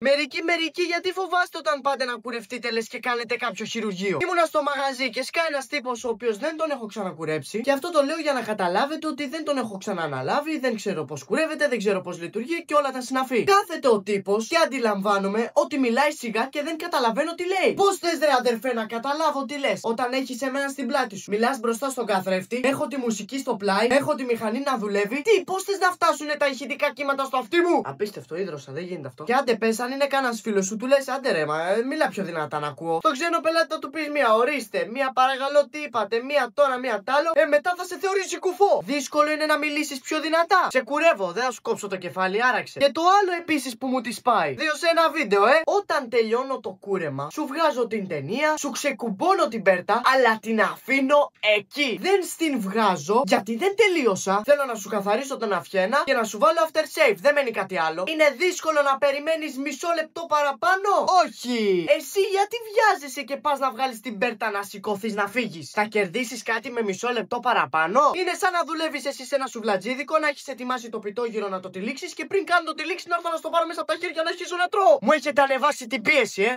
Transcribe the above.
Μερικοί, γιατί φοβάστε όταν πάτε να κουρευτείτε λες και κάνετε κάποιο χειρουργείο? Ήμουνα στο μαγαζί και σκάει ένας τύπος ο οποίος δεν τον έχω ξανακουρέψει. Και αυτό το λέω για να καταλάβετε ότι δεν τον έχω ξανααναλάβει, δεν ξέρω πώς κουρεύεται, δεν ξέρω πώς λειτουργεί και όλα τα συναφή. Κάθεται ο τύπος και αντιλαμβάνομαι ότι μιλάει σιγά και δεν καταλαβαίνω τι λέει. Πώς θες ρε αδερφέ να καταλάβω τι λες όταν έχεις εμένα στην πλάτη σου? Μιλάς μπροστά στον καθρέφτη, έχω τη μουσική στο πλάι, έχω τη μηχανή να δουλεύει. Τι, πώς θες να φτάσουνε τα ηχητικά κύματα στο αυτί μου? Απίστευτο, ίδρωσα, δεν γίνεται αυτό. Και άντε πες, αν είναι κανένας φίλος σου, του λες άντε ρε, μιλά πιο δυνατά να ακούω. Το ξένο πελάτη θα του πεις μία, ορίστε, μία παρακαλώ τι είπατε, μία τώρα, μία τ' άλλο, μετά θα σε θεωρήσει κουφό. Δύσκολο είναι να μιλήσεις πιο δυνατά. Σε κουρεύω, δεν θα σου κόψω το κεφάλι, άραξε. Και το άλλο επίσης που μου τη πάει. Δύο σε ένα βίντεο, Όταν τελειώνω το κούρεμα, σου βγάζω την ταινία, σου ξεκουμπώνω την πέρτα, αλλά την αφήνω εκεί. Δεν στην βγάζω, γιατί δεν τελείωσα. Θέλω να σου καθαρίσω τον αυχένα και να σου βάλω after shave. Δεν μένει κάτι άλλο. Είναι δύσκολο να περιμένεις μισό λεπτό παραπάνω? Όχι. Εσύ γιατί βιάζεσαι και πας να βγάλεις την πέρτα να σηκωθείς να φύγεις? Θα κερδίσεις κάτι με μισό λεπτό παραπάνω? Είναι σαν να δουλεύεις εσύ σε ένα σουβλατζίδικο, να έχεις ετοιμάσει το πιτόγυρο να το τυλίξεις και πριν κάνω το τυλίξει να έρθω να στο πάρω μέσα από τα χέρια να αρχίσω να τρώω. Μου έχετε ανεβάσει την πίεση,